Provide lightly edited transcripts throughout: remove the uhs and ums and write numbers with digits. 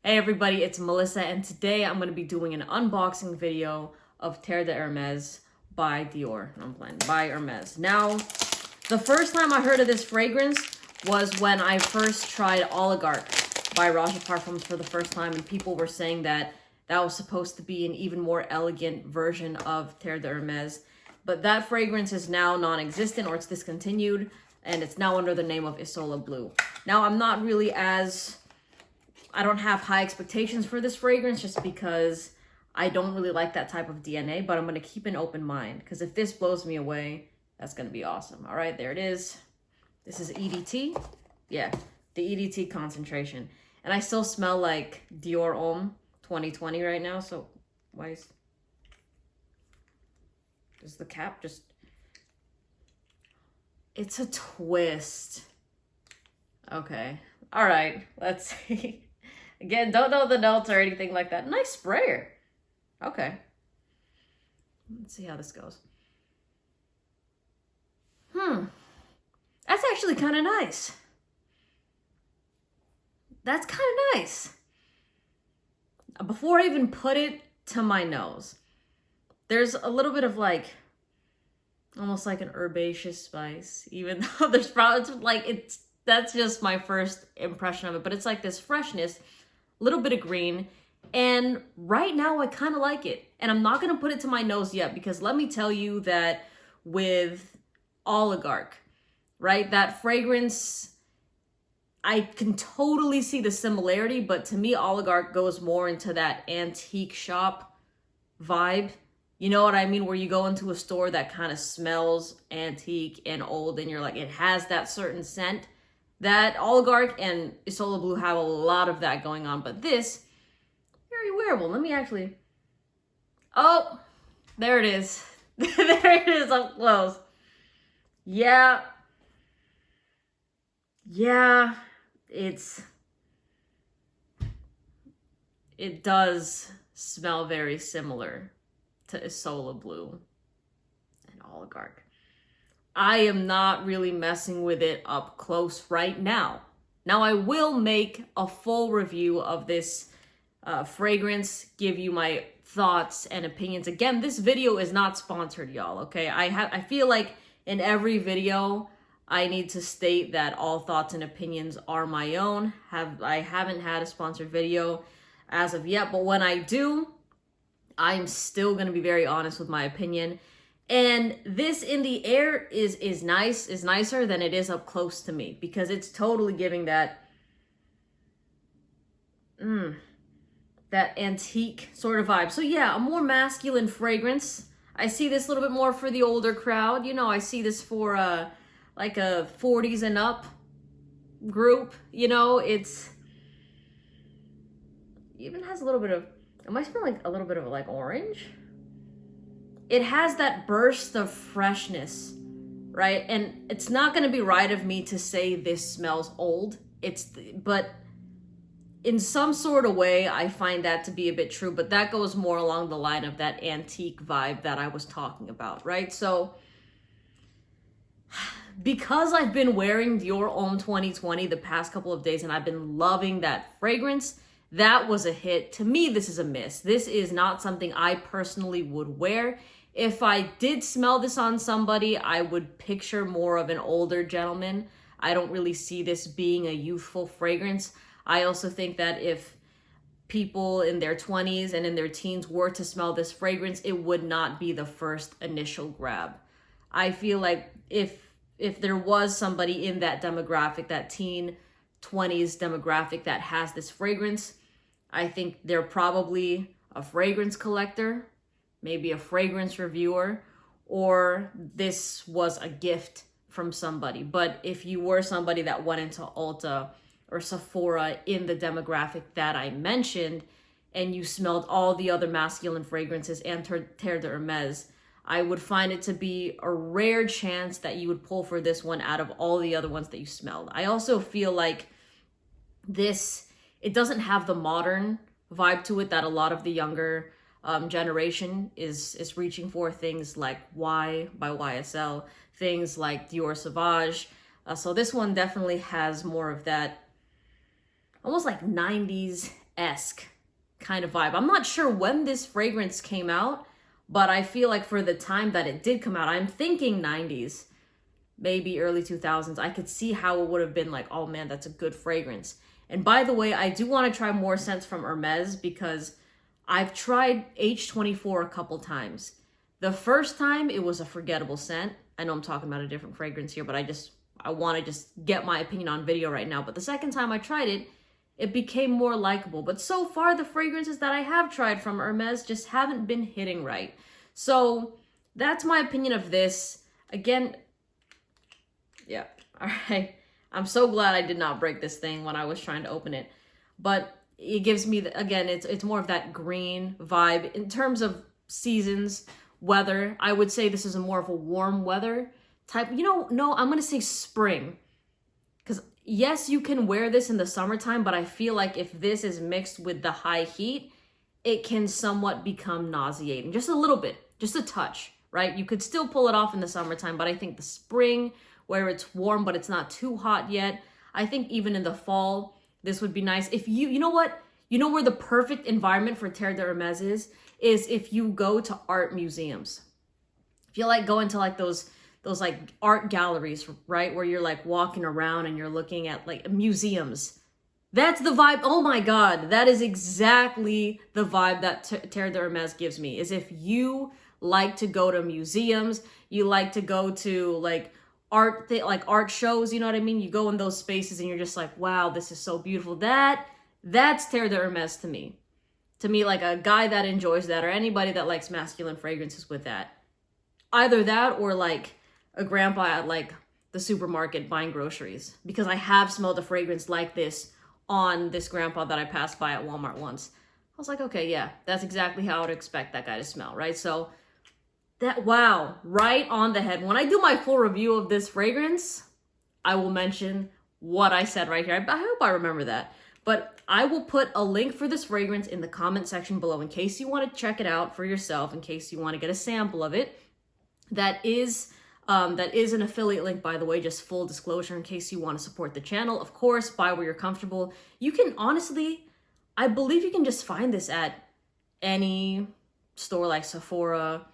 Hey everybody, it's Melissa, and today I'm going to be doing an unboxing video of Terre de Hermes by Dior. I'm playing by Hermes. Now, the first time I heard of this fragrance was when I first tried Oligarch by Raja Parfums for the first time, and people were saying that that was supposed to be an even more elegant version of Terre de Hermes. But that fragrance is now non-existent, or it's discontinued, and it's now under the name of Isola Blue. Now, I don't have high expectations for this fragrance just because I don't really like that type of DNA, but I'm going to keep an open mind because if this blows me away, that's going to be awesome. All right, there it is. This is EDT. Yeah, the EDT concentration. And I still smell like Dior Homme 2020 right now, so why is the cap just... It's a twist. Okay. All right, let's see. Again, don't know the notes or anything like that. Nice sprayer. Okay. Let's see how this goes. That's actually kind of nice. That's kind of nice. Before I even put it to my nose, there's a little bit of like, almost like an herbaceous spice, even though there's probably like, that's just my first impression of it, but it's like this freshness, a little bit of green, and right now I kind of like it. And I'm not going to put it to my nose yet because let me tell you that with Oligarch, right, that fragrance, I can totally see the similarity, but to me, Oligarch goes more into that antique shop vibe. You know what I mean? Where you go into a store that kind of smells antique and old, and you're like, it has that certain scent. That Oligarch and Isola Blue have a lot of that going on, but this, very wearable. Let me actually... Oh, there it is. There it is up close. Yeah. Yeah, it does smell very similar to Isola Blue and Oligarch. I am not really messing with it up close right now. Now, I will make a full review of this fragrance, give you my thoughts and opinions. Again, this video is not sponsored, y'all, okay? I feel like in every video, I need to state that all thoughts and opinions are my own. I haven't had a sponsored video as of yet, but when I do, I'm still going to be very honest with my opinion. And this in the air is nicer than it is up close to me because it's totally giving that that antique sort of vibe. So yeah, a more masculine fragrance. I see this a little bit more for the older crowd. You know, I see this for like a 40s and up group. You know, it's even has a little bit of, it might smell like a little bit of like orange. It has that burst of freshness, right? And it's not going to be right of me to say this smells old. But in some sort of way, I find that to be a bit true. But that goes more along the line of that antique vibe that I was talking about, right? So because I've been wearing Dior Homme 2020 the past couple of days and I've been loving that fragrance, that was a hit. To me, this is a miss. This is not something I personally would wear. If I did smell this on somebody, I would picture more of an older gentleman. I don't really see this being a youthful fragrance. I also think that if people in their 20s and in their teens were to smell this fragrance, it would not be the first initial grab. I feel like if there was somebody in that demographic, that teen 20s demographic that has this fragrance, I think they're probably a fragrance collector, maybe a fragrance reviewer, or this was a gift from somebody. But if you were somebody that went into Ulta or Sephora in the demographic that I mentioned, and you smelled all the other masculine fragrances and Terre de Hermes, I would find it to be a rare chance that you would pull for this one out of all the other ones that you smelled. I also feel like this, it doesn't have the modern vibe to it that a lot of the younger generation is reaching for. Things like Y by YSL, things like Dior Sauvage. So this one definitely has more of that almost like 90s esque kind of vibe. I'm not sure when this fragrance came out, but I feel like for the time that it did come out, I'm thinking 90s, maybe early 2000s, I could see how it would have been like, oh man, that's a good fragrance. And by the way, I do want to try more scents from Hermes because I've tried H24 a couple times. The first time it was a forgettable scent. I know I'm talking about a different fragrance here, but I want to just get my opinion on video right now. But the second time I tried it, it became more likable. But so far, the fragrances that I have tried from Hermes just haven't been hitting right. So that's my opinion of this. Again, yeah, all right. I'm so glad I did not break this thing when I was trying to open it. But it gives me, again, it's more of that green vibe. In terms of seasons, weather, I would say this is more of a warm weather type. No, I'm going to say spring. Because yes, you can wear this in the summertime, but I feel like if this is mixed with the high heat, it can somewhat become nauseating. Just a little bit, just a touch, right? You could still pull it off in the summertime, but I think the spring, where it's warm, but it's not too hot yet, I think even in the fall, this would be nice. If you know what? You know where the perfect environment for Terre de Hermes is if you go to art museums. If you like going to like those like art galleries, right? Where you're like walking around and you're looking at like museums. That's the vibe. Oh my God. That is exactly the vibe that Terre de Hermes gives me, is if you like to go to museums, you like to go to like art shows, you know what I mean? You go in those spaces and you're just like, wow, this is so beautiful. That's Terre de Hermes to me. To me, like a guy that enjoys that, or anybody that likes masculine fragrances with that. Either that or like a grandpa at like the supermarket buying groceries, because I have smelled a fragrance like this on this grandpa that I passed by at Walmart once. I was like, okay, yeah, that's exactly how I would expect that guy to smell, right? So that, wow, right on the head. When I do my full review of this fragrance, I will mention what I said right here. I hope I remember that. But I will put a link for this fragrance in the comment section below in case you want to check it out for yourself, in case you want to get a sample of it. That is an affiliate link, by the way, just full disclosure in case you want to support the channel. Of course, buy where you're comfortable. You can honestly, I believe you can just find this at any store like Sephora,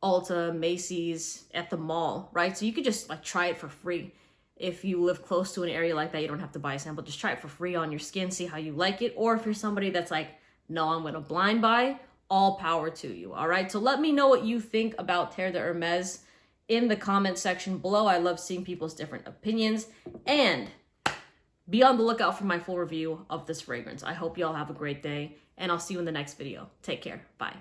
Ulta, Macy's, at the mall, right? So you could just like try it for free. If you live close to an area like that, you don't have to buy a sample. Just try it for free on your skin, see how you like it. Or if you're somebody that's like, no, I'm going to blind buy, all power to you, all right? So let me know what you think about Terre de Hermes in the comment section below. I love seeing people's different opinions. And be on the lookout for my full review of this fragrance. I hope y'all have a great day, and I'll see you in the next video. Take care. Bye.